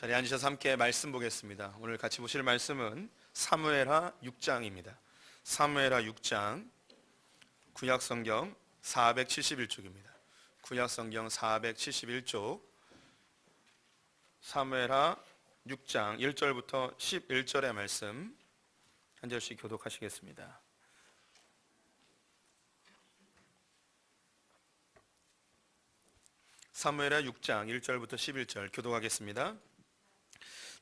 자리에 앉으셔서 함께 말씀 보겠습니다. 오늘 같이 보실 말씀은 사무엘하 6장입니다. 사무엘하 6장, 구약성경 471쪽입니다. 구약성경 471쪽, 사무엘하 6장 1절부터 11절의 말씀 한 절씩 교독하시겠습니다. 사무엘하 6장 1절부터 11절 교독하겠습니다.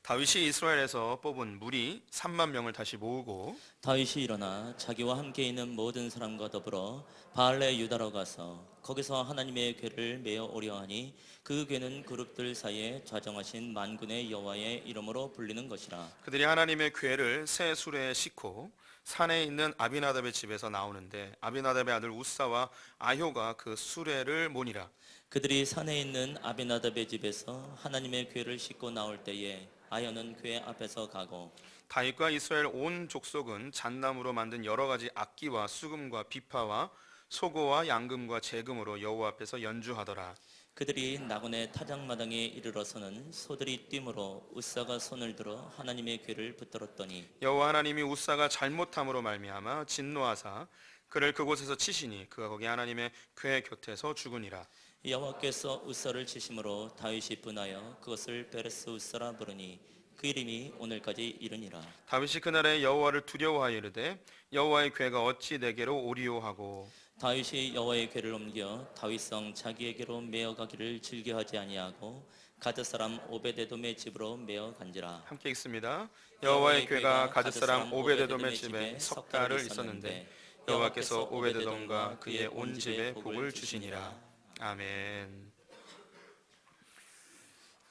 다윗이 이스라엘에서 뽑은 무리 3만 명을 다시 모으고 다윗이 일어나 자기와 함께 있는 모든 사람과 더불어 바알레 유다로 가서 거기서 하나님의 궤를 메어 오려 하니 그 궤는 그룹들 사이에 좌정하신 만군의 여호와의 이름으로 불리는 것이라. 그들이 하나님의 궤를 새 수레에 싣고 산에 있는 아비나답의 집에서 나오는데 아비나답의 아들 우사와 아효가 그 수레를 모니라. 그들이 산에 있는 아비나답의 집에서 하나님의 궤를 싣고 나올 때에 아효는 궤 앞에서 가고 다윗과 이스라엘 온 족속은 잣나무로 만든 여러 가지 악기와 수금과 비파와 소고와 양금과 제금으로 여호와 앞에서 연주하더라. 그들이 나곤의 타작마당에 이르러서는 소들이 뛰므로 우사가 손을 들어 하나님의 궤를 붙들었더니 여호와 하나님이 우사가 잘못함으로 말미암아 진노하사 그를 그곳에서 치시니 그가 거기 하나님의 궤 곁에서 죽으니라. 여호와께서 우사를 치심으로 다윗이 분하여 그것을 베레스 우사라 부르니 그 이름이 오늘까지 이르니라. 다윗이 그날에 여호와를 두려워하여 이르되 여호와의 궤가 어찌 내게로 오리오 하고 다윗이 여호와의 궤를 옮겨 다윗성 자기에게로 메어가기를 즐겨하지 아니하고 가드 사람 오베데돔의 집으로 메어 간지라. 함께 읽습니다. 여호와의 궤가 가드 사람 오베데돔의 집에 석 달을 있었는데 여호와께서 오베데돔과 그의 온 집에 복을 주시니라. 아멘.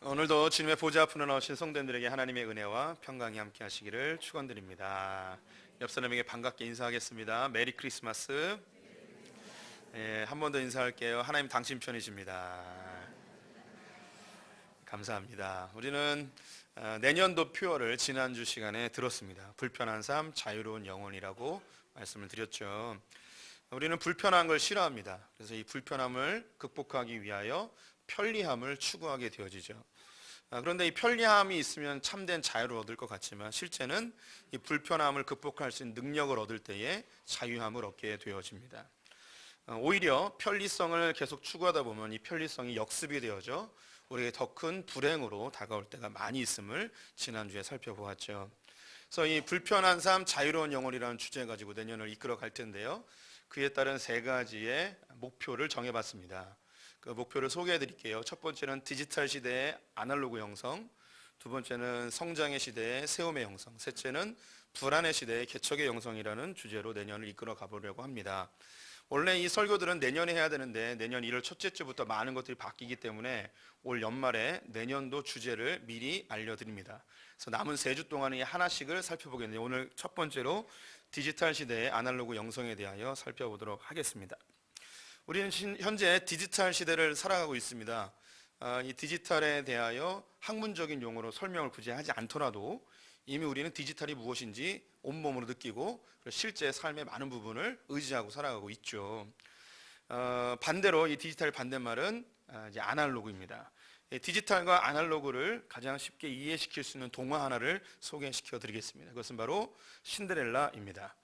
오늘도 주님의 보좌 앞으로 나오신 성도님들에게 하나님의 은혜와 평강이 함께 하시기를 축원드립니다. 옆 사람에게 반갑게 인사하겠습니다. 메리 크리스마스. 한 번 더 인사할게요. 하나님 당신 편이십니다. 감사합니다. 우리는 내년도 표어를 지난주 시간에 들었습니다. 불편한 삶, 자유로운 영혼이라고 말씀을 드렸죠. 우리는 불편한 걸 싫어합니다. 그래서 이 불편함을 극복하기 위하여 편리함을 추구하게 되어지죠. 그런데 이 편리함이 있으면 참된 자유를 얻을 것 같지만 실제는 이 불편함을 극복할 수 있는 능력을 얻을 때에 자유함을 얻게 되어집니다. 오히려 편리성을 계속 추구하다 보면 이 편리성이 역습이 되어져 우리에게 더 큰 불행으로 다가올 때가 많이 있음을 지난주에 살펴보았죠. 그래서 이 불편한 삶, 자유로운 영혼이라는 주제 가지고 내년을 이끌어 갈 텐데요. 그에 따른 세 가지의 목표를 정해봤습니다. 그 목표를 소개해 드릴게요. 첫 번째는 디지털 시대의 아날로그 형성, 두 번째는 성장의 시대의 세움의 형성, 셋째는 불안의 시대의 개척의 형성이라는 주제로 내년을 이끌어 가보려고 합니다. 원래 이 설교들은 내년에 해야 되는데 내년 1월 첫째 주부터 많은 것들이 바뀌기 때문에 올 연말에 내년도 주제를 미리 알려드립니다. 그래서 남은 3주 동안에 하나씩을 살펴보겠는데 오늘 첫 번째로 디지털 시대의 아날로그 영성에 대하여 살펴보도록 하겠습니다. 우리는 현재 디지털 시대를 살아가고 있습니다. 이 디지털에 대하여 학문적인 용어로 설명을 굳이 하지 않더라도 이미 우리는 디지털이 무엇인지 온몸으로 느끼고 실제 삶의 많은 부분을 의지하고 살아가고 있죠. 반대로 이 디지털 반대말은 이제 아날로그입니다. 디지털과 아날로그를 가장 쉽게 이해시킬 수 있는 동화 하나를 소개시켜 드리겠습니다. 그것은 바로 신데렐라입니다.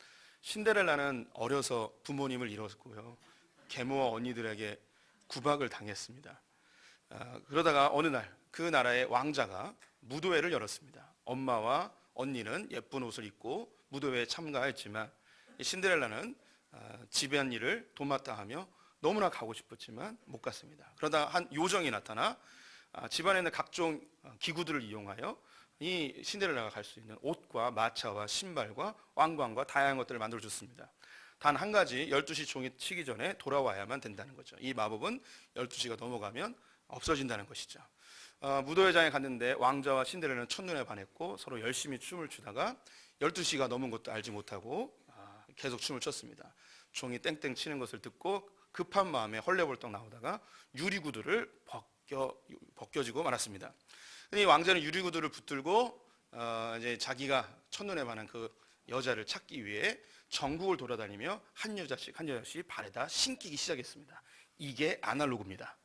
신데렐라는 어려서 부모님을 잃었고요. 계모와 언니들에게 구박을 당했습니다. 그러다가 어느 날 그 나라의 왕자가 무도회를 열었습니다. 엄마와 언니는 예쁜 옷을 입고 무도회에 참가했지만 신데렐라는 집안일을 도맡아 하며 너무나 가고 싶었지만 못 갔습니다. 그러다 한 요정이 나타나 집안에 있는 각종 기구들을 이용하여 이 신데렐라가 갈 수 있는 옷과 마차와 신발과 왕관과 다양한 것들을 만들어줬습니다. 단 한 가지 12시 종이 치기 전에 돌아와야만 된다는 거죠. 이 마법은 12시가 넘어가면 없어진다는 것이죠. 무도회장에 갔는데 왕자와 신데렐라는 첫눈에 반했고 서로 열심히 춤을 추다가 12시가 넘은 것도 알지 못하고 계속 춤을 췄습니다. 종이 땡땡 치는 것을 듣고 급한 마음에 헐레벌떡 나오다가 유리구두를 벗겨지고 말았습니다. 이 왕자는 유리구두를 붙들고 이제 자기가 첫눈에 반한 그 여자를 찾기 위해 전국을 돌아다니며 한 여자씩 발에다 신기기 시작했습니다. 이게 아날로그입니다.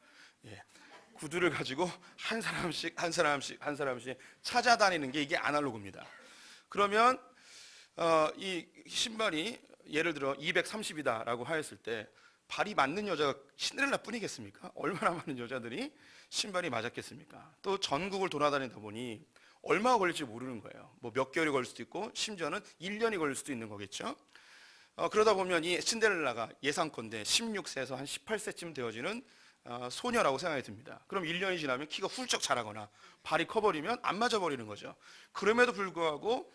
구두를 가지고 한 사람씩 찾아다니는 게 이게 아날로그입니다. 그러면 이 신발이 예를 들어 230이다라고 하였을 때 발이 맞는 여자가 신데렐라 뿐이겠습니까? 얼마나 많은 여자들이 신발이 맞았겠습니까? 또 전국을 돌아다니다 보니 얼마가 걸릴지 모르는 거예요. 뭐 몇 개월이 걸릴 수도 있고 심지어는 1년이 걸릴 수도 있는 거겠죠. 그러다 보면 이 신데렐라가 예상컨대 16세에서 한 18세쯤 되어지는 소녀라고 생각이 듭니다. 그럼 1년이 지나면 키가 훌쩍 자라거나 발이 커버리면 안 맞아버리는 거죠. 그럼에도 불구하고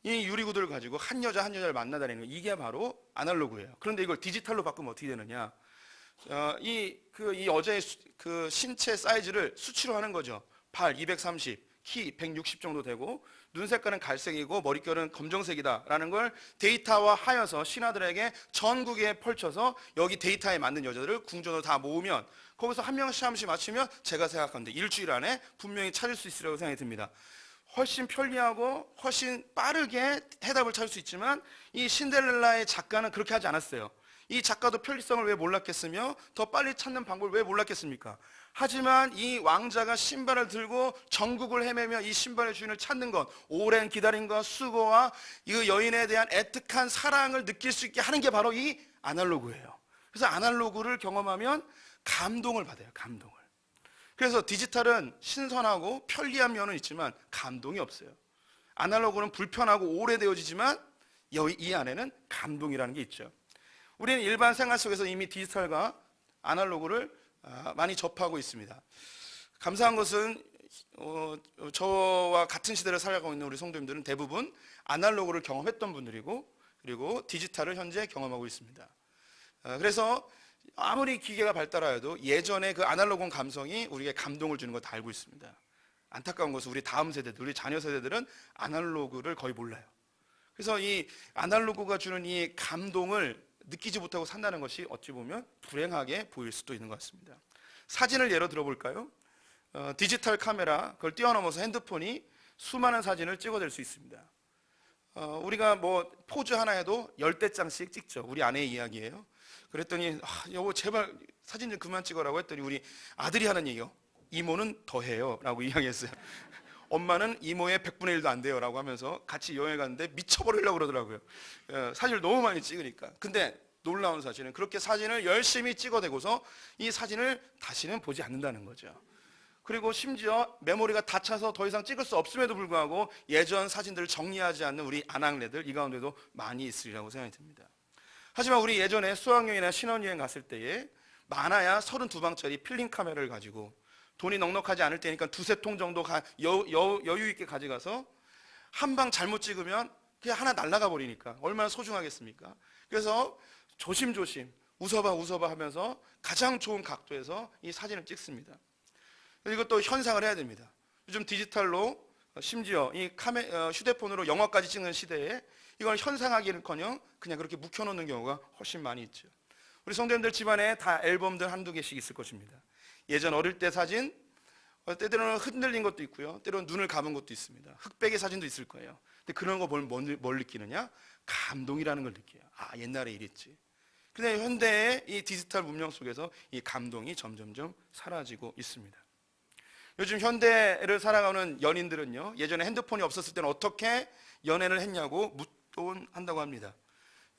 이 유리구두를 가지고 한 여자를 만나다니는 거, 이게 바로 아날로그예요. 그런데 이걸 디지털로 바꾸면 어떻게 되느냐? 이 여자의 그 신체 사이즈를 수치로 하는 거죠. 발 230, 키 160 정도 되고 눈 색깔은 갈색이고 머릿결은 검정색이다라는 걸 데이터화하여서 신하들에게 전국에 펼쳐서 여기 데이터에 맞는 여자들을 궁전으로 다 모으면 거기서 한 명씩 맞추면 제가 생각하는데 일주일 안에 분명히 찾을 수 있으리라고 생각이 듭니다. 훨씬 편리하고 훨씬 빠르게 해답을 찾을 수 있지만 이 신데렐라의 작가는 그렇게 하지 않았어요. 이 작가도 편리성을 왜 몰랐겠으며 더 빨리 찾는 방법을 왜 몰랐겠습니까? 하지만 이 왕자가 신발을 들고 전국을 헤매며 이 신발의 주인을 찾는 것, 오랜 기다림과 수고와 이 여인에 대한 애틋한 사랑을 느낄 수 있게 하는 게 바로 이 아날로그예요. 그래서 아날로그를 경험하면 감동을 받아요. 감동을. 그래서 디지털은 신선하고 편리한 면은 있지만 감동이 없어요. 아날로그는 불편하고 오래되어지지만 이 안에는 감동이라는 게 있죠. 우리는 일반 생활 속에서 이미 디지털과 아날로그를 많이 접하고 있습니다. 감사한 것은 저와 같은 시대를 살아가고 있는 우리 성도님들은 대부분 아날로그를 경험했던 분들이고 그리고 디지털을 현재 경험하고 있습니다. 그래서 아무리 기계가 발달하여도 예전의 그 아날로그한 감성이 우리에게 감동을 주는 거 다 알고 있습니다. 안타까운 것은 우리 다음 세대들, 우리 자녀 세대들은 아날로그를 거의 몰라요. 그래서 이 아날로그가 주는 이 감동을 느끼지 못하고 산다는 것이 어찌 보면 불행하게 보일 수도 있는 것 같습니다. 사진을 예로 들어볼까요? 디지털 카메라, 그걸 뛰어넘어서 핸드폰이 수많은 사진을 찍어낼 수 있습니다. 우리가 뭐 포즈 하나에도 10대장씩 찍죠. 우리 아내의 이야기예요. 그랬더니 여보 제발 사진 좀 그만 찍어라고 했더니 우리 아들이 하는 얘기요. 이모는 더 해요 라고 이야기했어요. 엄마는 이모의 100분의 1도 안 돼요 라고 하면서 같이 여행 갔는데 미쳐버리려고 그러더라고요. 사진을 너무 많이 찍으니까. 근데 놀라운 사실은 그렇게 사진을 열심히 찍어대고서 이 사진을 다시는 보지 않는다는 거죠. 그리고 심지어 메모리가 다 차서 더 이상 찍을 수 없음에도 불구하고 예전 사진들을 정리하지 않는 우리 아낙네들 이 가운데도 많이 있으리라고 생각이 듭니다. 하지만 우리 예전에 수학여행이나 신혼여행 갔을 때에 많아야 32방짜리 필름 카메라를 가지고 돈이 넉넉하지 않을 때니까 두세 통 정도 여유 있게 가져가서 한 방 잘못 찍으면 그냥 하나 날아가 버리니까 얼마나 소중하겠습니까? 그래서 조심조심 웃어봐 하면서 가장 좋은 각도에서 이 사진을 찍습니다. 이것도 현상을 해야 됩니다. 요즘 디지털로 심지어 이 휴대폰으로 영화까지 찍는 시대에 이걸 현상하기는커녕 그냥 그렇게 묵혀놓는 경우가 훨씬 많이 있죠. 우리 성도님들 집안에 다 앨범들 한두 개씩 있을 것입니다. 예전 어릴 때 사진, 때로는 흔들린 것도 있고요. 때로는 눈을 감은 것도 있습니다. 흑백의 사진도 있을 거예요. 근데 그런 거 뭘 느끼느냐? 감동이라는 걸 느껴요. 옛날에 이랬지. 근데 현대의 이 디지털 문명 속에서 이 감동이 점점점 사라지고 있습니다. 요즘 현대를 살아가는 연인들은요, 예전에 핸드폰이 없었을 때는 어떻게 연애를 했냐고 묻곤한다고 합니다.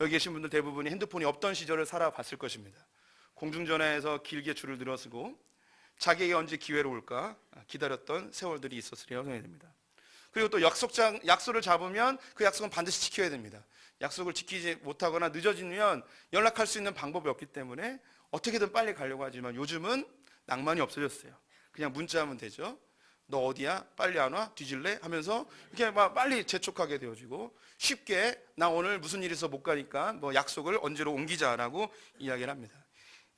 여기 계신 분들 대부분이 핸드폰이 없던 시절을 살아봤을 것입니다. 공중전화에서 길게 줄을 늘어서고 자기에게 언제 기회가 올까 기다렸던 세월들이 있었으리라고 생각이 됩니다. 그리고 또 약속을 잡으면 그 약속은 반드시 지켜야 됩니다. 약속을 지키지 못하거나 늦어지면 연락할 수 있는 방법이 없기 때문에 어떻게든 빨리 가려고 하지만 요즘은 낭만이 없어졌어요. 그냥 문자하면 되죠. 너 어디야? 빨리 안 와? 뒤질래? 하면서 이렇게 막 빨리 재촉하게 되어지고 쉽게 나 오늘 무슨 일이 있어 못 가니까 뭐 약속을 언제로 옮기자라고 이야기를 합니다.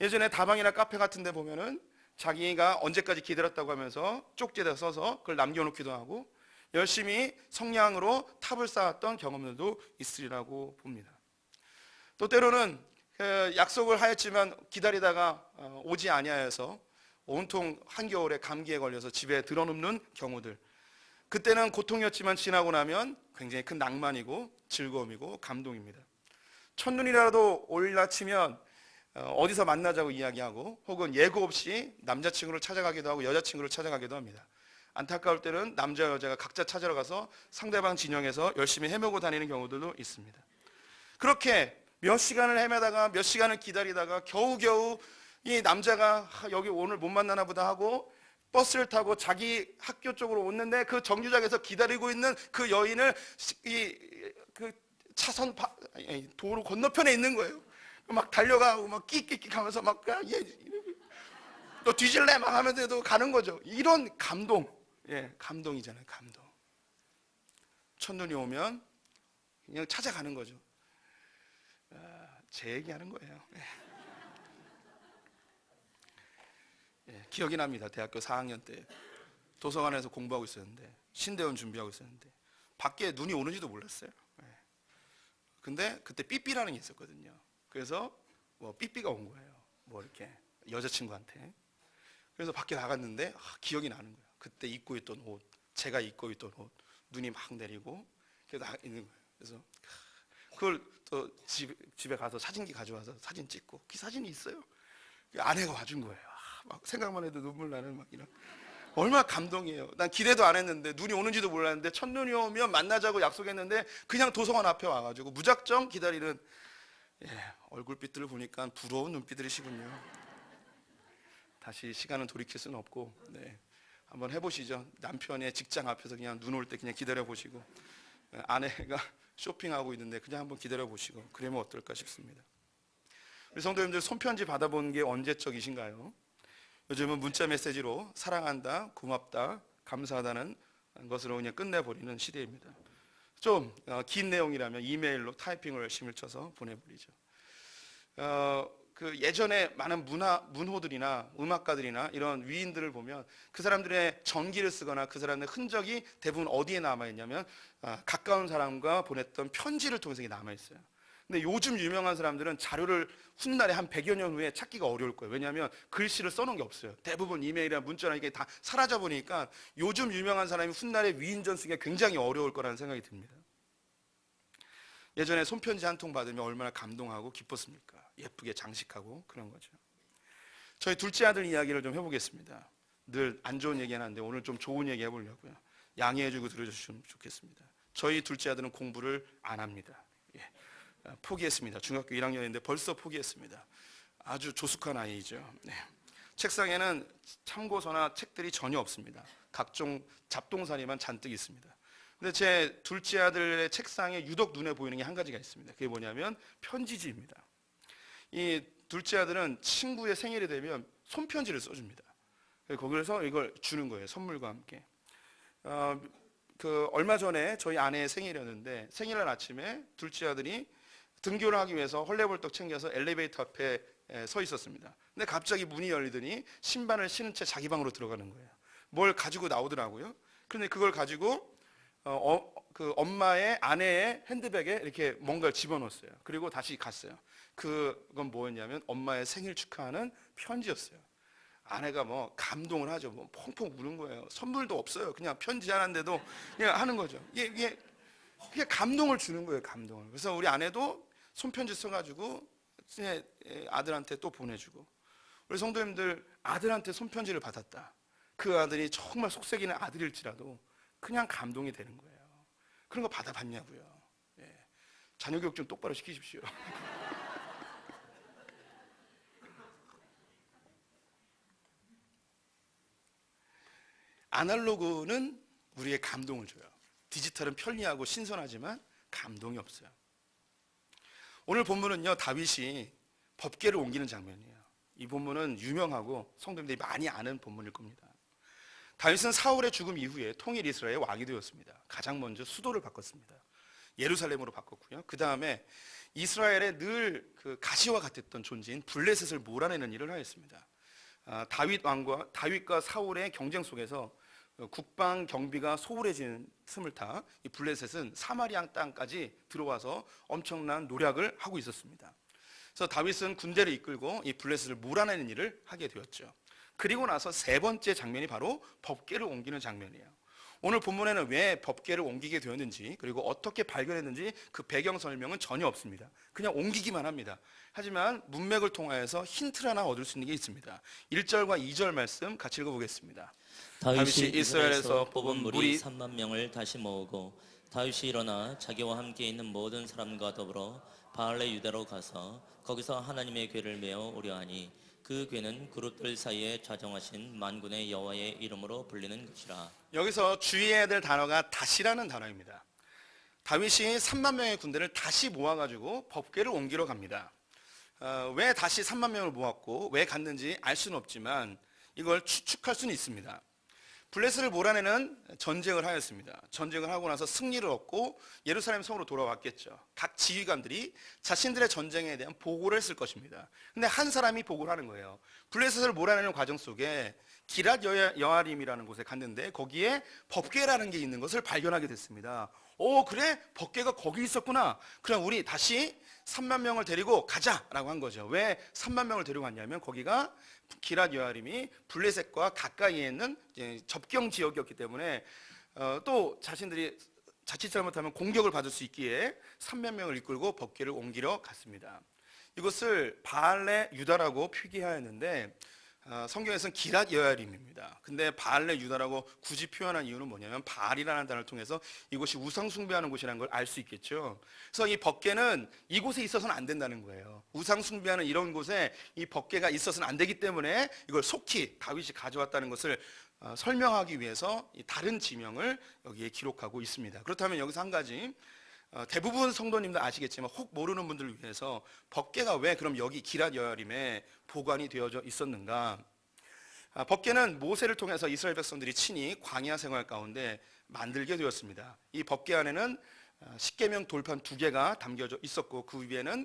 예전에 다방이나 카페 같은 데 보면은 자기가 언제까지 기다렸다고 하면서 쪽지에다 써서 그걸 남겨놓기도 하고 열심히 성냥으로 탑을 쌓았던 경험들도 있으리라고 봅니다. 또 때로는 약속을 하였지만 기다리다가 오지 아니하여서 온통 한겨울에 감기에 걸려서 집에 들어눕는 경우들, 그때는 고통이었지만 지나고 나면 굉장히 큰 낭만이고 즐거움이고 감동입니다. 첫눈이라도 올라치면 어디서 만나자고 이야기하고 혹은 예고 없이 남자친구를 찾아가기도 하고 여자친구를 찾아가기도 합니다. 안타까울 때는 남자 여자가 각자 찾으러 가서 상대방 진영에서 열심히 헤매고 다니는 경우들도 있습니다. 그렇게 몇 시간을 헤매다가 몇 시간을 기다리다가 겨우겨우 이 남자가 여기 오늘 못 만나나 보다 하고 버스를 타고 자기 학교 쪽으로 오는데 그 정류장에서 기다리고 있는 그 여인을 그 차선 도로 건너편에 있는 거예요. 막 달려가고 막 끽끽끽 하면서 막 너 뒤질래 막 하면서도 가는 거죠. 이런 감동, 감동이잖아요. 감동. 첫눈이 오면 그냥 찾아가는 거죠. 제 얘기하는 거예요. 기억이 납니다. 대학교 4학년 때 도서관에서 공부하고 있었는데 신대원 준비하고 있었는데 밖에 눈이 오는지도 몰랐어요. 근데 그때 삐삐라는 게 있었거든요. 그래서 뭐 삐삐가 온 거예요. 뭐 이렇게 여자친구한테. 그래서 밖에 나갔는데 기억이 나는 거예요. 그때 입고 있던 옷, 제가 입고 있던 옷, 눈이 막 내리고 그래서 있는 거예요. 그래서 그걸 또 집에 가서 사진기 가져와서 사진 찍고 그 사진이 있어요. 아내가 와준 거예요. 막 생각만 해도 눈물 나는 막 이런. 얼마나 감동이에요. 난 기대도 안 했는데 눈이 오는지도 몰랐는데 첫눈이 오면 만나자고 약속했는데 그냥 도서관 앞에 와가지고 무작정 기다리는 얼굴빛들을 보니까 부러운 눈빛들이시군요. 다시 시간은 돌이킬 수는 없고 한번 해보시죠. 남편의 직장 앞에서 그냥 눈 올 때 그냥 기다려 보시고 아내가 쇼핑하고 있는데 그냥 한번 기다려 보시고 그러면 어떨까 싶습니다. 우리 성도님들 손편지 받아본 게 언제적이신가요? 요즘은 문자 메시지로 사랑한다, 고맙다, 감사하다는 것으로 그냥 끝내버리는 시대입니다. 좀 긴 내용이라면 이메일로 타이핑을 열심히 쳐서 보내버리죠. 그 예전에 많은 문호들이나 음악가들이나 이런 위인들을 보면 그 사람들의 전기를 쓰거나 그 사람들의 흔적이 대부분 어디에 남아있냐면 가까운 사람과 보냈던 편지를 통해서 남아있어요. 근데 요즘 유명한 사람들은 자료를 훗날에 한 100여 년 후에 찾기가 어려울 거예요. 왜냐하면 글씨를 써놓은 게 없어요. 대부분 이메일이나 문자나 이게 다 사라져 보니까 요즘 유명한 사람이 훗날에 위인전 쓰기가 굉장히 어려울 거라는 생각이 듭니다. 예전에 손편지 한 통 받으면 얼마나 감동하고 기뻤습니까? 예쁘게 장식하고 그런 거죠. 저희 둘째 아들 이야기를 좀 해보겠습니다. 늘 안 좋은 얘기 하는데 오늘 좀 좋은 얘기 해보려고요. 양해해주고 들어주시면 좋겠습니다. 저희 둘째 아들은 공부를 안 합니다. 포기했습니다. 중학교 1학년인데 벌써 포기했습니다. 아주 조숙한 아이죠. 책상에는 참고서나 책들이 전혀 없습니다. 각종 잡동사니만 잔뜩 있습니다. 근데 제 둘째 아들의 책상에 유독 눈에 보이는 게 한 가지가 있습니다. 그게 뭐냐면 편지지입니다. 이 둘째 아들은 친구의 생일이 되면 손편지를 써줍니다. 거기서 이걸 주는 거예요. 선물과 함께. 얼마 전에 저희 아내의 생일이었는데 생일날 아침에 둘째 아들이 등교를 하기 위해서 헐레벌떡 챙겨서 엘리베이터 앞에 서 있었습니다. 근데 갑자기 문이 열리더니 신발을 신은 채 자기 방으로 들어가는 거예요. 뭘 가지고 나오더라고요. 그런데 그걸 가지고 그 엄마의 아내의 핸드백에 이렇게 뭔가를 집어넣었어요. 그리고 다시 갔어요. 그건 뭐였냐면 엄마의 생일 축하하는 편지였어요. 아내가 뭐 감동을 하죠. 뭐 펑펑 우는 거예요. 선물도 없어요. 그냥 편지 하나인데도 그냥 하는 거죠. 이게 감동을 주는 거예요. 감동을. 그래서 우리 아내도 손편지 써가지고 아들한테 또 보내주고. 우리 성도님들 아들한테 손편지를 받았다. 그 아들이 정말 속색이는 아들일지라도 그냥 감동이 되는 거예요. 그런 거 받아봤냐고요. 자녀 교육 좀 똑바로 시키십시오. 아날로그는 우리의 감동을 줘요. 디지털은 편리하고 신선하지만 감동이 없어요. 오늘 본문은요, 다윗이 법궤를 옮기는 장면이에요. 이 본문은 유명하고 성도님들이 많이 아는 본문일 겁니다. 다윗은 사울의 죽음 이후에 통일 이스라엘의 왕이 되었습니다. 가장 먼저 수도를 바꿨습니다. 예루살렘으로 바꿨고요. 그 다음에 이스라엘의 늘 그 가시와 같았던 존재인 블레셋을 몰아내는 일을 하였습니다. 다윗과 사울의 경쟁 속에서 국방 경비가 소홀해지는 틈을 타 이 블레셋은 사마리아 땅까지 들어와서 엄청난 노력을 하고 있었습니다. 그래서 다윗은 군대를 이끌고 이 블레셋을 몰아내는 일을 하게 되었죠. 그리고 나서 세 번째 장면이 바로 법궤를 옮기는 장면이에요. 오늘 본문에는 왜 법궤를 옮기게 되었는지 그리고 어떻게 발견했는지 그 배경 설명은 전혀 없습니다. 그냥 옮기기만 합니다. 하지만 문맥을 통하여서 힌트를 하나 얻을 수 있는 게 있습니다. 1절과 2절 말씀 같이 읽어보겠습니다. 다윗이 이스라엘에서 뽑은 무리 3만 명을 다시 모으고 다윗이 일어나 자기와 함께 있는 모든 사람과 더불어 바알레 유다로 가서 거기서 하나님의 궤를 메어 오려하니 그 궤는 그룹들 사이에 좌정하신 만군의 여호와의 이름으로 불리는 것이라. 여기서 주의해야 될 단어가 다시라는 단어입니다. 다윗이 3만 명의 군대를 다시 모아가지고 법궤를 옮기러 갑니다. 왜 다시 3만 명을 모았고 왜 갔는지 알 수는 없지만 이걸 추측할 수는 있습니다. 블레셋을 몰아내는 전쟁을 하였습니다. 전쟁을 하고 나서 승리를 얻고 예루살렘 성으로 돌아왔겠죠. 각 지휘관들이 자신들의 전쟁에 대한 보고를 했을 것입니다. 근데 한 사람이 보고를 하는 거예요. 블레셋을 몰아내는 과정 속에 기랏 여아림이라는 곳에 갔는데 거기에 법궤라는 게 있는 것을 발견하게 됐습니다. 그래? 법궤가 거기 있었구나. 그럼 우리 다시 3만 명을 데리고 가자라고 한 거죠. 왜 3만 명을 데리고 갔냐면 거기가 기랏 여아림이 블레셋과 가까이에 있는 접경 지역이었기 때문에 또 자신들이 자칫 잘못하면 공격을 받을 수 있기에 3만 명을 이끌고 법궤를 옮기러 갔습니다. 이것을 바알레 유다라고 표기하였는데 성경에서는 기랏 여아림입니다. 근데 바알레 유다라고 굳이 표현한 이유는 뭐냐면 바알이라는 단어를 통해서 이곳이 우상 숭배하는 곳이라는 걸 알 수 있겠죠. 그래서 이 법궤는 이곳에 있어서는 안 된다는 거예요. 우상 숭배하는 이런 곳에 이 법궤가 있어서는 안 되기 때문에 이걸 속히 다윗이 가져왔다는 것을 설명하기 위해서 이 다른 지명을 여기에 기록하고 있습니다. 그렇다면 여기서 한 가지 대부분 성도님들 아시겠지만 혹 모르는 분들을 위해서 법궤가 왜 그럼 여기 기랏 여아림에 보관이 되어져 있었는가? 법궤는 모세를 통해서 이스라엘 백성들이 친히 광야 생활 가운데 만들게 되었습니다. 이 법궤 안에는 십계명 돌판 2개가 담겨져 있었고 그 위에는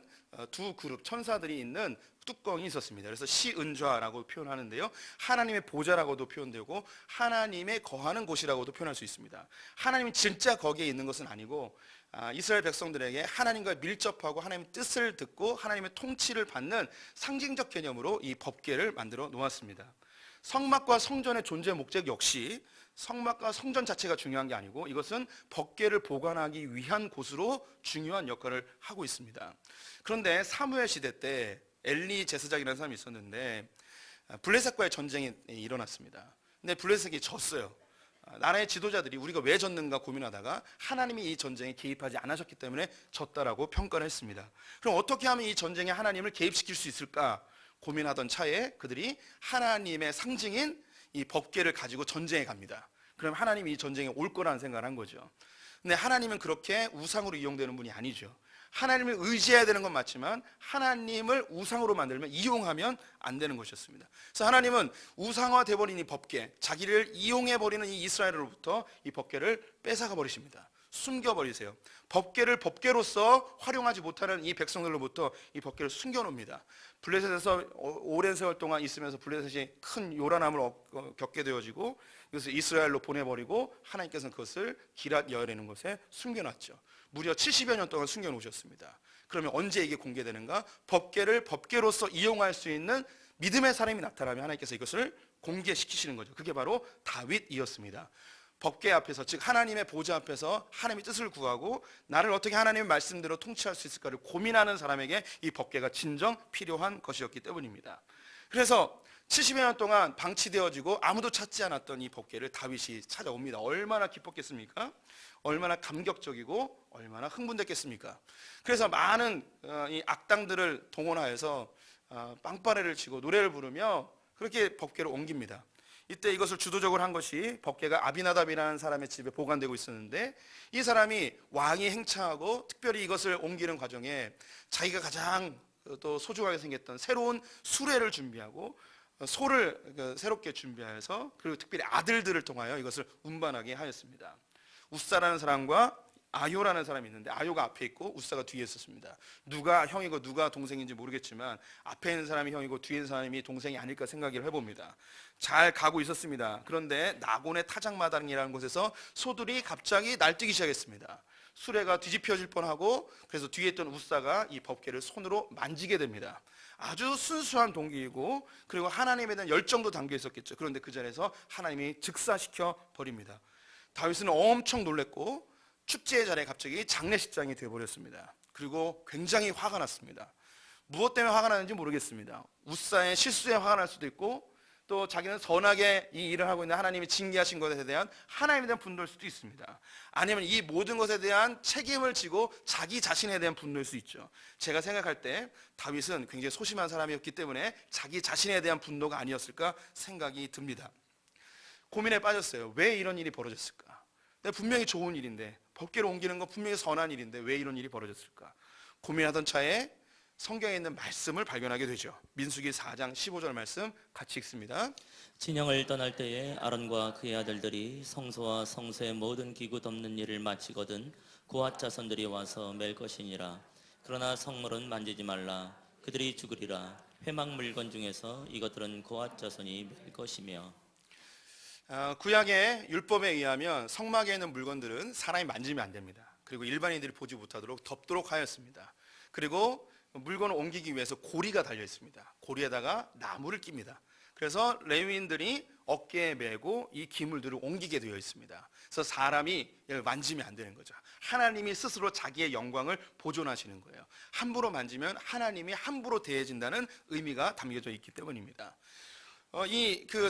두 그룹 천사들이 있는 뚜껑이 있었습니다. 그래서 시은좌라고 표현하는데요. 하나님의 보좌라고도 표현되고 하나님의 거하는 곳이라고도 표현할 수 있습니다. 하나님이 진짜 거기에 있는 것은 아니고 이스라엘 백성들에게 하나님과 밀접하고 하나님의 뜻을 듣고 하나님의 통치를 받는 상징적 개념으로 이 법궤를 만들어 놓았습니다. 성막과 성전의 존재 목적 역시 성막과 성전 자체가 중요한 게 아니고 이것은 법궤를 보관하기 위한 곳으로 중요한 역할을 하고 있습니다. 그런데 사무엘 시대 때 엘리 제사장이라는 사람이 있었는데 블레셋과의 전쟁이 일어났습니다. 근데 블레셋이 졌어요. 나라의 지도자들이 우리가 왜 졌는가 고민하다가 하나님이 이 전쟁에 개입하지 않으셨기 때문에 졌다라고 평가를 했습니다. 그럼 어떻게 하면 이 전쟁에 하나님을 개입시킬 수 있을까 고민하던 차에 그들이 하나님의 상징인 이 법궤를 가지고 전쟁에 갑니다. 그럼 하나님이 이 전쟁에 올 거라는 생각을 한 거죠. 근데 하나님은 그렇게 우상으로 이용되는 분이 아니죠. 하나님을 의지해야 되는 건 맞지만 하나님을 우상으로 만들면 이용하면 안 되는 것이었습니다. 그래서 하나님은 우상화 돼버린 이 법궤, 자기를 이용해버리는 이 이스라엘로부터 이 법궤를 뺏어가 버리십니다. 숨겨버리세요. 법궤를 법궤로서 활용하지 못하는 이 백성들로부터 이 법궤를 숨겨놓습니다. 블레셋에서 오랜 세월 동안 있으면서 블레셋이 큰 요란함을 겪게 되어지고 그래서 이스라엘로 보내버리고 하나님께서는 그것을 기랏 여아림이라는 곳에 숨겨놨죠. 무려 70여 년 동안 숨겨놓으셨습니다. 그러면 언제 이게 공개되는가? 법궤를 법궤로서 이용할 수 있는 믿음의 사람이 나타나면 하나님께서 이것을 공개시키시는 거죠. 그게 바로 다윗이었습니다. 법궤 앞에서 즉 하나님의 보좌 앞에서 하나님의 뜻을 구하고 나를 어떻게 하나님의 말씀대로 통치할 수 있을까를 고민하는 사람에게 이 법궤가 진정 필요한 것이었기 때문입니다. 그래서 70여 년 동안 방치되어지고 아무도 찾지 않았던 이 법궤를 다윗이 찾아옵니다. 얼마나 기뻤겠습니까? 얼마나 감격적이고 얼마나 흥분됐겠습니까? 그래서 많은 이 악당들을 동원하여서 빵빠레를 치고 노래를 부르며 그렇게 법궤를 옮깁니다. 이때 이것을 주도적으로 한 것이 법궤가 아비나답이라는 사람의 집에 보관되고 있었는데 이 사람이 왕이 행차하고 특별히 이것을 옮기는 과정에 자기가 가장 또 소중하게 생겼던 새로운 수레를 준비하고 소를 새롭게 준비하여서 그리고 특별히 아들들을 통하여 이것을 운반하게 하였습니다. 우사라는 사람과 아요라는 사람이 있는데 아요가 앞에 있고 우사가 뒤에 있었습니다. 누가 형이고 누가 동생인지 모르겠지만 앞에 있는 사람이 형이고 뒤에 있는 사람이 동생이 아닐까 생각을 해봅니다. 잘 가고 있었습니다. 그런데 나곤의 타작마당이라는 곳에서 소들이 갑자기 날뛰기 시작했습니다. 수레가 뒤집혀질 뻔하고 그래서 뒤에 있던 우사가 이 법궤를 손으로 만지게 됩니다. 아주 순수한 동기이고 그리고 하나님에 대한 열정도 담겨 있었겠죠. 그런데 그 자리에서 하나님이 즉사시켜 버립니다. 다윗은 엄청 놀랬고 축제의 자리에 갑자기 장례식장이 되어버렸습니다. 그리고 굉장히 화가 났습니다. 무엇 때문에 화가 나는지 모르겠습니다. 우사의 실수에 화가 날 수도 있고, 또 자기는 선하게 이 일을 하고 있는 하나님이 징계하신 것에 대한 하나님에 대한 분노일 수도 있습니다. 아니면 이 모든 것에 대한 책임을 지고 자기 자신에 대한 분노일 수 있죠. 제가 생각할 때 다윗은 굉장히 소심한 사람이었기 때문에 자기 자신에 대한 분노가 아니었을까 생각이 듭니다. 고민에 빠졌어요. 왜 이런 일이 벌어졌을까? 분명히 좋은 일인데, 법궤를 옮기는 건 분명히 선한 일인데 왜 이런 일이 벌어졌을까? 고민하던 차에 성경에 있는 말씀을 발견하게 되죠. 민수기 4장 15절 말씀 같이 읽습니다. 진영을 떠날 때에 아론과 그의 아들들이 성소와 성소의 모든 기구 덮는 일을 마치거든 고앗 자손들이 와서 맬 것이니라. 그러나 성물은 만지지 말라. 그들이 죽으리라. 회막 물건 중에서 이것들은 고앗 자손이 맬 것이며. 구약의 율법에 의하면 성막에 있는 물건들은 사람이 만지면 안 됩니다. 그리고 일반인들이 보지 못하도록 덮도록 하였습니다. 그리고 물건을 옮기기 위해서 고리가 달려 있습니다. 고리에다가 나무를 낍니다. 그래서 레위인들이 어깨에 메고 이 기물들을 옮기게 되어 있습니다. 그래서 사람이 이걸 만지면 안 되는 거죠. 하나님이 스스로 자기의 영광을 보존하시는 거예요. 함부로 만지면 하나님이 함부로 대해진다는 의미가 담겨져 있기 때문입니다.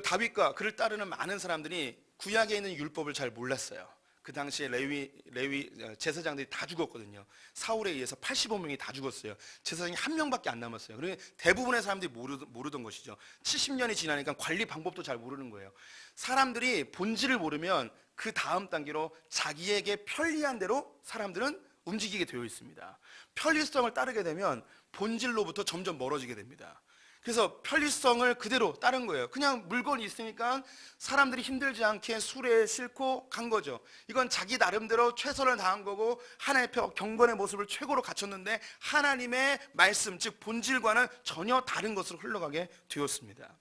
다윗과 그를 따르는 많은 사람들이 구약에 있는 율법을 잘 몰랐어요. 그 당시에 레위 제사장들이 다 죽었거든요. 사울에 의해서 85명이 다 죽었어요. 제사장이 한 명밖에 안 남았어요. 그러니 대부분의 사람들이 모르던 것이죠. 70년이 지나니까 관리 방법도 잘 모르는 거예요. 사람들이 본질을 모르면 그 다음 단계로 자기에게 편리한 대로 사람들은 움직이게 되어 있습니다. 편리성을 따르게 되면 본질로부터 점점 멀어지게 됩니다. 그래서 편리성을 그대로 따른 거예요. 그냥 물건이 있으니까 사람들이 힘들지 않게 수레에 싣고 간 거죠. 이건 자기 나름대로 최선을 다한 거고 하나님의 경건의 모습을 최고로 갖췄는데 하나님의 말씀, 즉 본질과는 전혀 다른 것으로 흘러가게 되었습니다.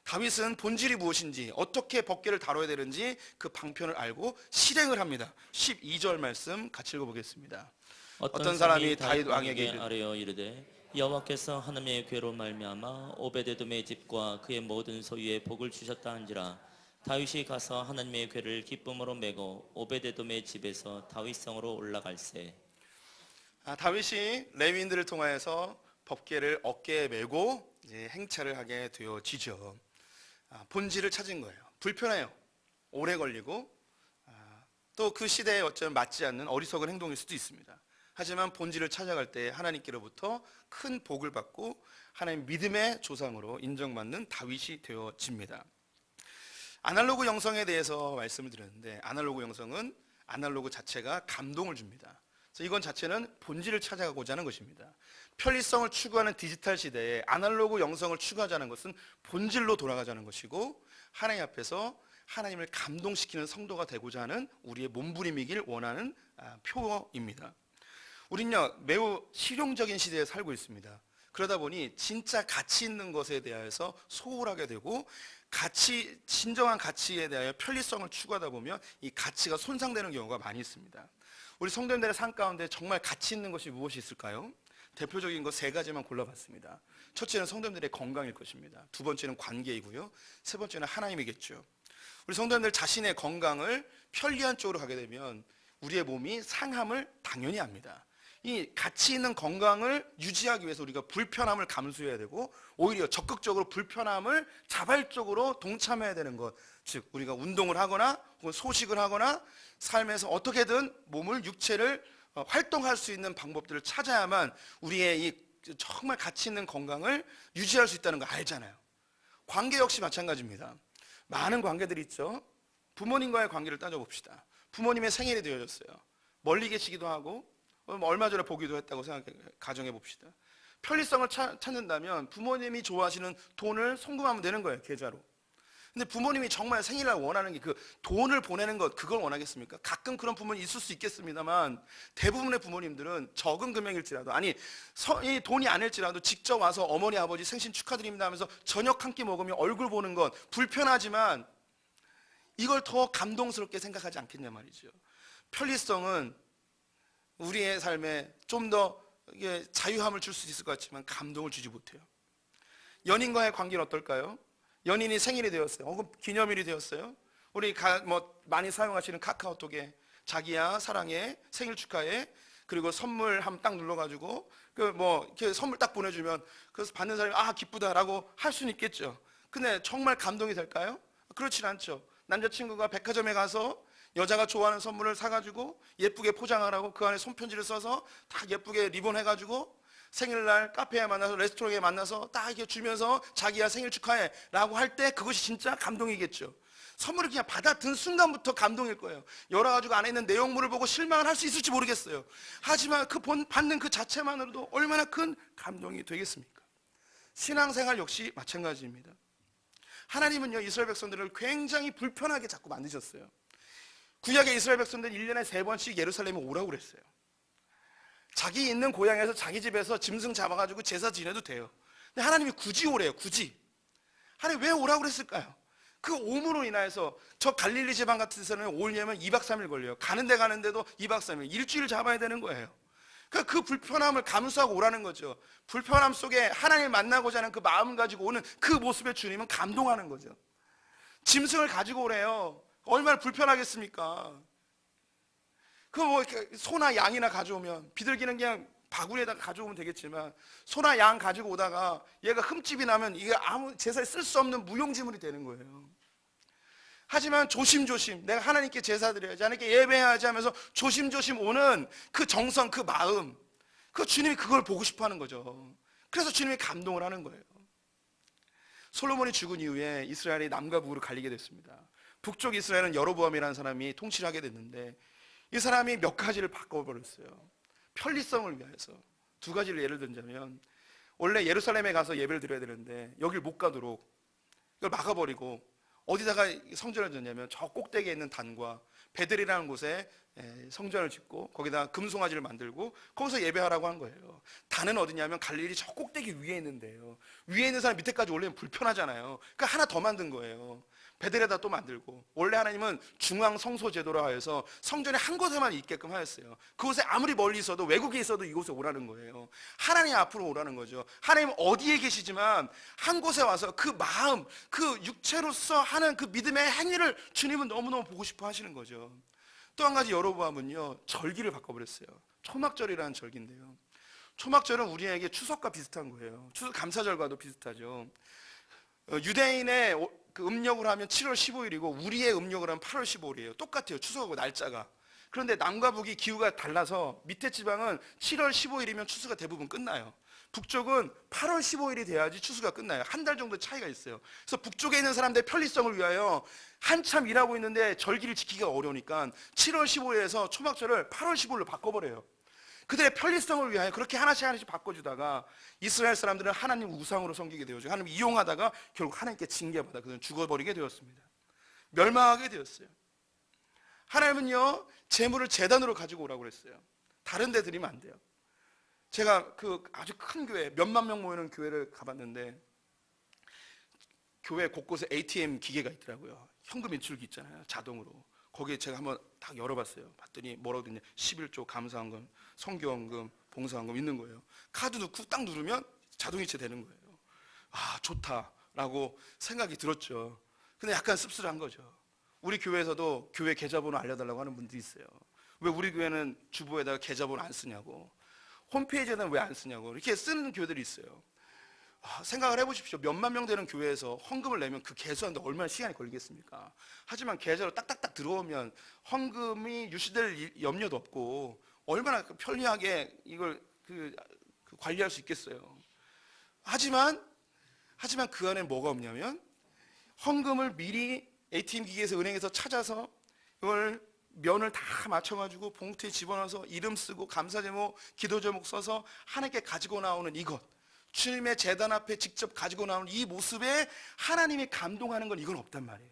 다윗은 본질이 무엇인지, 어떻게 법궤를 다뤄야 되는지 그 방편을 알고 실행을 합니다. 12절 말씀 같이 읽어보겠습니다. 어떤 사람이 다윗 왕에게 아뢰어 이르되 여호와께서 하나님의 괴로 말미암아 오베데돔의 집과 그의 모든 소유에 복을 주셨다 한지라. 다윗이 가서 하나님의 괴를 기쁨으로 메고 오베데돔의 집에서 다윗성으로 올라갈세. 다윗이 레위인들을 통하여서 법궤를 어깨에 메고 이제 행차를 하게 되어지죠. 본질을 찾은 거예요. 불편해요. 오래 걸리고 또 그 시대에 어쩌면 맞지 않는 어리석은 행동일 수도 있습니다. 하지만 본질을 찾아갈 때 하나님께로부터 큰 복을 받고 하나님 믿음의 조상으로 인정받는 다윗이 되어집니다. 아날로그 영성에 대해서 말씀을 드렸는데, 아날로그 영성은 아날로그 자체가 감동을 줍니다. 그래서 이건 자체는 본질을 찾아가고자 하는 것입니다. 편리성을 추구하는 디지털 시대에 아날로그 영성을 추구하자는 것은 본질로 돌아가자는 것이고, 하나님 앞에서 하나님을 감동시키는 성도가 되고자 하는 우리의 몸부림이길 원하는 표어입니다. 우리는요 매우 실용적인 시대에 살고 있습니다. 그러다 보니 진짜 가치 있는 것에 대해서 소홀하게 되고 진정한 가치에 대하여 편리성을 추구하다 보면 이 가치가 손상되는 경우가 많이 있습니다. 우리 성도님들의 삶 가운데 정말 가치 있는 것이 무엇이 있을까요? 대표적인 것 3가지만 골라봤습니다. 첫째는 성도님들의 건강일 것입니다. 두 번째는 관계이고요. 세 번째는 하나님이겠죠. 우리 성도님들 자신의 건강을 편리한 쪽으로 가게 되면 우리의 몸이 상함을 당연히 합니다. 이 가치 있는 건강을 유지하기 위해서 우리가 불편함을 감수해야 되고, 오히려 적극적으로 불편함을 자발적으로 동참해야 되는 것, 즉 우리가 운동을 하거나 혹은 소식을 하거나 삶에서 어떻게든 몸을, 육체를 활동할 수 있는 방법들을 찾아야만 우리의 이 정말 가치 있는 건강을 유지할 수 있다는 거 알잖아요. 관계 역시 마찬가지입니다. 많은 관계들이 있죠. 부모님과의 관계를 따져봅시다. 부모님의 생일이 되어졌어요. 멀리 계시기도 하고 얼마 전에 보기도 했다고 가정해 봅시다. 편리성을 찾는다면 부모님이 좋아하시는 돈을 송금하면 되는 거예요, 계좌로. 근데 부모님이 정말 생일날 원하는 게 그 돈을 보내는 것, 그걸 원하겠습니까? 가끔 그런 부모님 있을 수 있겠습니다만 대부분의 부모님들은 적은 금액일지라도, 아니 이 돈이 아닐지라도 직접 와서 어머니 아버지 생신 축하드립니다 하면서 저녁 한 끼 먹으며 얼굴 보는 것 불편하지만 이걸 더 감동스럽게 생각하지 않겠냐 말이죠. 편리성은 우리의 삶에 좀 더 자유함을 줄 수 있을 것 같지만 감동을 주지 못해요. 연인과의 관계는 어떨까요? 연인이 생일이 되었어요. 혹은 기념일이 되었어요. 우리 뭐 많이 사용하시는 카카오톡에 자기야 사랑해 생일 축하해 그리고 선물 한번 딱 눌러가지고 그 뭐 이렇게 선물 딱 보내주면 그래서 받는 사람이 아 기쁘다라고 할 수는 있겠죠. 근데 정말 감동이 될까요? 그렇진 않죠. 남자친구가 백화점에 가서 여자가 좋아하는 선물을 사가지고 예쁘게 포장하라고 그 안에 손편지를 써서 다 예쁘게 리본 해가지고 생일날 카페에 만나서 레스토랑에 만나서 딱 이렇게 주면서 자기야 생일 축하해 라고 할 때 그것이 진짜 감동이겠죠. 선물을 그냥 받아든 순간부터 감동일 거예요. 열어가지고 안에 있는 내용물을 보고 실망을 할 수 있을지 모르겠어요. 하지만 받는 그 자체만으로도 얼마나 큰 감동이 되겠습니까? 신앙생활 역시 마찬가지입니다. 하나님은요 이스라엘 백성들을 굉장히 불편하게 자꾸 만드셨어요. 구약의 이스라엘 백성들은 1년에 3번씩 예루살렘에 오라고 그랬어요. 자기 있는 고향에서 자기 집에서 짐승 잡아가지고 제사 지내도 돼요. 근데 하나님이 굳이 오래요. 굳이. 하나님 왜 오라고 그랬을까요? 그 오므로 인하여서 저 갈릴리 지방 같은 데서는 오려면 2박 3일 걸려요. 가는데도 2박 3일 일주일 잡아야 되는 거예요. 그러니까 그 불편함을 감수하고 오라는 거죠. 불편함 속에 하나님을 만나고자 하는 그 마음 가지고 오는 그 모습에 주님은 감동하는 거죠. 짐승을 가지고 오래요. 얼마나 불편하겠습니까? 그 뭐 소나 양이나 가져오면 비둘기는 그냥 바구니에다가 가져오면 되겠지만 소나 양 가지고 오다가 얘가 흠집이 나면 이게 아무 제사에 쓸 수 없는 무용지물이 되는 거예요. 하지만 조심조심 내가 하나님께 제사 드려야지 하나님께 예배해야지 하면서 조심조심 오는 그 정성 그 마음 그 주님이 그걸 보고 싶어 하는 거죠. 그래서 주님이 감동을 하는 거예요. 솔로몬이 죽은 이후에 이스라엘이 남과 북으로 갈리게 됐습니다. 북쪽 이스라엘은 여로보암이라는 사람이 통치를 하게 됐는데 이 사람이 몇 가지를 바꿔버렸어요. 편리성을 위해서. 두 가지를 예를 들자면 원래 예루살렘에 가서 예배를 드려야 되는데 여길 못 가도록 이걸 막아버리고 어디다가 성전을 짓냐면 저 꼭대기에 있는 단과 베들이라는 곳에 성전을 짓고 거기다 금송아지를 만들고 거기서 예배하라고 한 거예요. 단은 어디냐면 갈릴리 저 꼭대기 위에 있는데요. 위에 있는 사람 밑에까지 올리면 불편하잖아요. 그러니까 하나 더 만든 거예요. 베들에다 또 만들고 원래 하나님은 중앙 성소 제도라 해서 성전에 한 곳에만 있게끔 하였어요. 그곳에 아무리 멀리 있어도 외국에 있어도 이곳에 오라는 거예요. 하나님 앞으로 오라는 거죠. 하나님 어디에 계시지만 한 곳에 와서 그 마음 그 육체로서 하는 그 믿음의 행위를 주님은 너무너무 보고 싶어 하시는 거죠. 또 한 가지 여로보암은요 절기를 바꿔버렸어요. 초막절이라는 절기인데요. 초막절은 우리에게 추석과 비슷한 거예요. 추석 감사절과도 비슷하죠. 유대인의 그 음력으로 하면 7월 15일이고 우리의 음력으로 하면 8월 15일이에요. 똑같아요. 추석하고 날짜가. 그런데 남과 북이 기후가 달라서 밑에 지방은 7월 15일이면 추수가 대부분 끝나요. 북쪽은 8월 15일이 돼야지 추수가 끝나요. 한 달 정도 차이가 있어요. 그래서 북쪽에 있는 사람들의 편리성을 위하여 한참 일하고 있는데 절기를 지키기가 어려우니까 7월 15일에서 초막절을 8월 15일로 바꿔버려요. 그들의 편리성을 위하여 그렇게 하나씩 바꿔주다가 이스라엘 사람들은 하나님 우상으로 섬기게 되었죠. 하나님 이용하다가 결국 하나님께 징계받아 그들은 죽어버리게 되었습니다. 멸망하게 되었어요. 하나님은요 재물을 제단으로 가지고 오라고 그랬어요. 다른 데 드리면 안 돼요. 제가 그 아주 큰 교회 몇만 명 모이는 교회를 가봤는데 교회 곳곳에 ATM 기계가 있더라고요. 현금 인출기 있잖아요. 자동으로. 거기에 제가 한번 딱 열어봤어요. 봤더니 뭐라고 되냐 11조 감사헌금, 선교헌금, 봉사헌금 있는 거예요. 카드 넣고 딱 누르면 자동이체 되는 거예요. 아 좋다라고 생각이 들었죠. 근데 약간 씁쓸한 거죠. 우리 교회에서도 교회 계좌번호 알려달라고 하는 분들이 있어요. 왜 우리 교회는 주보에다가 계좌번호 안 쓰냐고, 홈페이지에는 왜 안 쓰냐고 이렇게 쓰는 교회들이 있어요. 생각을 해보십시오. 몇만 명 되는 교회에서 헌금을 내면 그 개수하는데 얼마나 시간이 걸리겠습니까? 하지만 계좌로 딱딱딱 들어오면 헌금이 유실될 염려도 없고 얼마나 편리하게 이걸 관리할 수 있겠어요. 하지만 그 안에 뭐가 없냐면 헌금을 미리 ATM 기계에서 은행에서 찾아서 이걸 면을 다 맞춰가지고 봉투에 집어넣어서 이름 쓰고 감사 제목, 기도 제목 써서 하나님께 가지고 나오는 이것, 주님의 제단 앞에 직접 가지고 나오는 이 모습에 하나님이 감동하는 건 이건 없단 말이에요.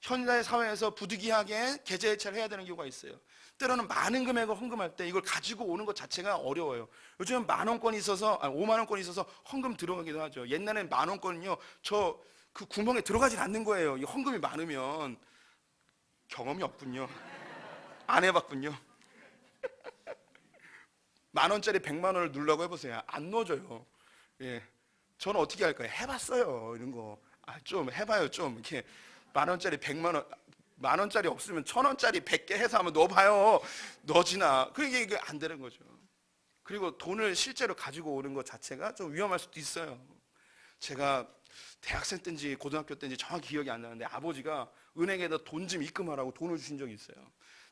현대 사회에서 부득이하게 계좌 이체를 해야 되는 경우가 있어요. 때로는 많은 금액을 헌금할 때 이걸 가지고 오는 것 자체가 어려워요. 요즘은 10,000원권이 있어서 50,000원권이 있어서 헌금 들어가기도 하죠. 옛날에는 10,000원권은요 저 그 구멍에 들어가진 않는 거예요. 이 헌금이 많으면. 경험이 없군요. 안 해봤군요. 10,000원짜리 100만 원을 넣으려고 해보세요. 안 넣어져요. 예, 저는 어떻게 할까요? 해봤어요. 이런 거. 좀 해봐요. 좀 이렇게 만 원짜리 100만 원, 만 원짜리 없으면 1,000원짜리 100개 해서 한번 넣어봐요. 넣어지나? 그러니까 이게 안 되는 거죠. 그리고 돈을 실제로 가지고 오는 것 자체가 좀 위험할 수도 있어요. 제가 대학생 때인지 고등학교 때인지 정확히 기억이 안 나는데 아버지가 은행에다 돈 좀 입금하라고 돈을 주신 적이 있어요.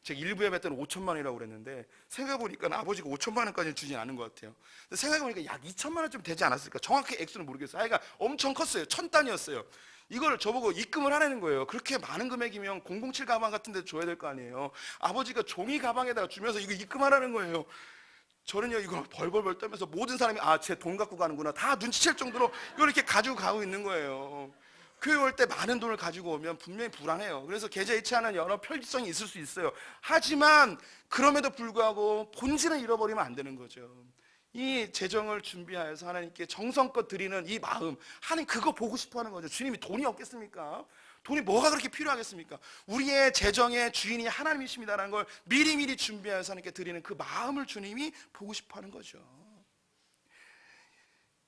제가 일부 예배 때는 5천만 원이라고 그랬는데 생각해보니까 아버지가 5천만 원까지는 주진 않은 것 같아요. 근데 생각해보니까 약 2천만 원쯤 되지 않았을까? 정확히 액수는 모르겠어요. 하여간 엄청 컸어요. 1,000단위였어요. 이걸 저보고 입금을 하라는 거예요. 그렇게 많은 금액이면 007 가방 같은 데 줘야 될 거 아니에요. 아버지가 종이 가방에다가 주면서 이거 입금하라는 거예요. 저는요 이걸 벌벌벌 떨면서 모든 사람이 제 돈 갖고 가는구나 다 눈치챌 정도로 이걸 이렇게 가지고 가고 있는 거예요. 교회 올 때 많은 돈을 가지고 오면 분명히 불안해요. 그래서 계좌이체 하는 여러 편리성이 있을 수 있어요. 하지만 그럼에도 불구하고 본질은 잃어버리면 안 되는 거죠. 이 재정을 준비하여서 하나님께 정성껏 드리는 이 마음, 하나님 그거 보고 싶어 하는 거죠. 주님이 돈이 없겠습니까? 돈이 뭐가 그렇게 필요하겠습니까? 우리의 재정의 주인이 하나님이십니다라는 걸 미리미리 준비해서 하나님께 드리는 그 마음을 주님이 보고 싶어 하는 거죠.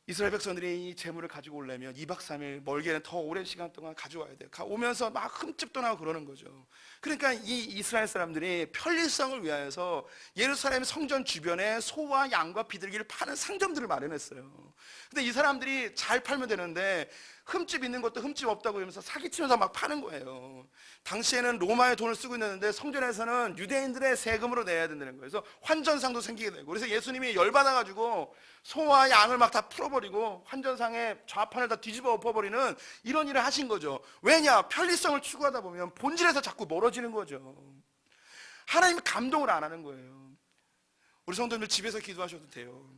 이스라엘 백성들이 이 재물을 가지고 오려면 2박 3일, 멀게는 더 오랜 시간 동안 가져와야 돼요. 오면서 막 흠집도 나고 그러는 거죠. 그러니까 이 이스라엘 사람들이 편리성을 위하여서 예루살렘 성전 주변에 소와 양과 비둘기를 파는 상점들을 마련했어요. 근데 이 사람들이 잘 팔면 되는데 흠집 있는 것도 흠집 없다고 하면서 사기치면서 막 파는 거예요. 당시에는 로마의 돈을 쓰고 있는데 성전에서는 유대인들의 세금으로 내야 된다는 거예요. 그래서 환전상도 생기게 되고, 그래서 예수님이 열받아가지고 소와 양을 막 다 풀어버리고 환전상의 좌판을 다 뒤집어 엎어버리는 이런 일을 하신 거죠. 왜냐? 편리성을 추구하다 보면 본질에서 자꾸 멀어지는 거죠. 하나님이 감동을 안 하는 거예요. 우리 성도님들 집에서 기도하셔도 돼요.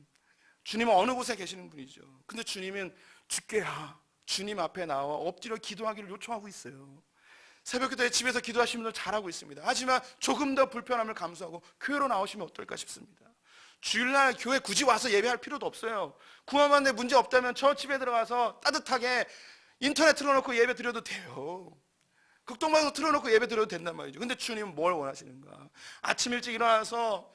주님은 어느 곳에 계시는 분이죠. 근데 주님은 주께야 주님 앞에 나와 엎드려 기도하기를 요청하고 있어요. 새벽기도에 집에서 기도하시는 분들 잘하고 있습니다. 하지만 조금 더 불편함을 감수하고 교회로 나오시면 어떨까 싶습니다. 주일날 교회 굳이 와서 예배할 필요도 없어요. 구원만 내 문제 없다면 저 집에 들어가서 따뜻하게 인터넷 틀어놓고 예배 드려도 돼요. 극동방송 틀어놓고 예배 드려도 된단 말이죠. 근데 주님은 뭘 원하시는가? 아침 일찍 일어나서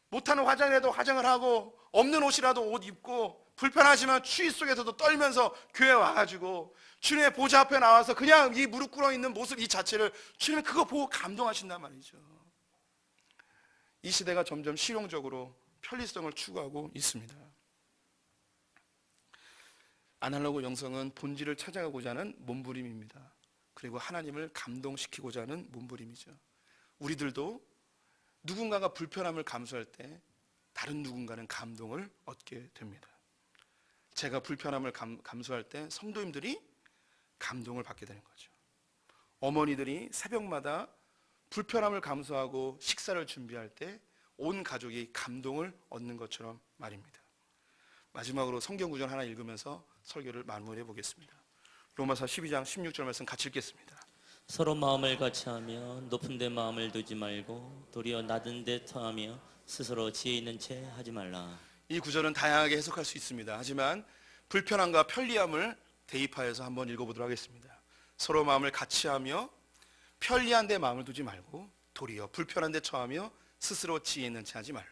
못하는 화장이라도 화장을 하고 없는 옷이라도 옷 입고 불편하지만 추위 속에서도 떨면서 교회 와가지고 주님의 보좌 앞에 나와서 그냥 이 무릎 꿇어 있는 모습 이 자체를 주님은 그거 보고 감동하신단 말이죠. 이 시대가 점점 실용적으로 편리성을 추구하고 있습니다. 아날로그 영성은 본질을 찾아가고자 하는 몸부림입니다. 그리고 하나님을 감동시키고자 하는 몸부림이죠. 우리들도 누군가가 불편함을 감수할 때 다른 누군가는 감동을 얻게 됩니다. 제가 불편함을 감수할 때 성도님들이 감동을 받게 되는 거죠. 어머니들이 새벽마다 불편함을 감수하고 식사를 준비할 때 온 가족이 감동을 얻는 것처럼 말입니다. 마지막으로 성경 구절 하나 읽으면서 설교를 마무리해 보겠습니다. 로마서 12장 16절 말씀 같이 읽겠습니다. 서로 마음을 같이하며 높은 데 마음을 두지 말고 도리어 낮은 데 터하며 스스로 지혜 있는 채 하지 말라. 이 구절은 다양하게 해석할 수 있습니다. 하지만 불편함과 편리함을 대입하여서 한번 읽어보도록 하겠습니다. 서로 마음을 같이하며 편리한 데 마음을 두지 말고 도리어 불편한 데 처하며 스스로 지혜 있는 채 하지 말라.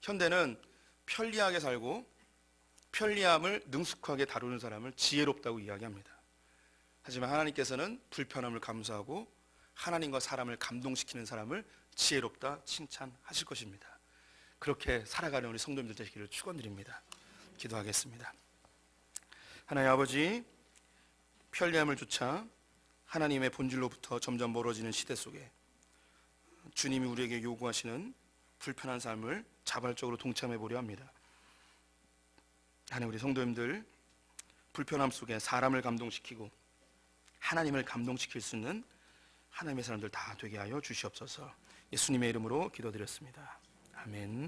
현대는 편리하게 살고 편리함을 능숙하게 다루는 사람을 지혜롭다고 이야기합니다. 하지만 하나님께서는 불편함을 감수하고 하나님과 사람을 감동시키는 사람을 지혜롭다 칭찬하실 것입니다. 그렇게 살아가는 우리 성도님들 되시기를 축원드립니다. 기도하겠습니다. 하나님 아버지, 편리함을 쫓아 하나님의 본질로부터 점점 멀어지는 시대 속에 주님이 우리에게 요구하시는 불편한 삶을 자발적으로 동참해 보려 합니다. 하나님, 우리 성도님들 불편함 속에 사람을 감동시키고 하나님을 감동시킬 수 있는 하나님의 사람들 다 되게 하여 주시옵소서. 예수님의 이름으로 기도드렸습니다. 아멘.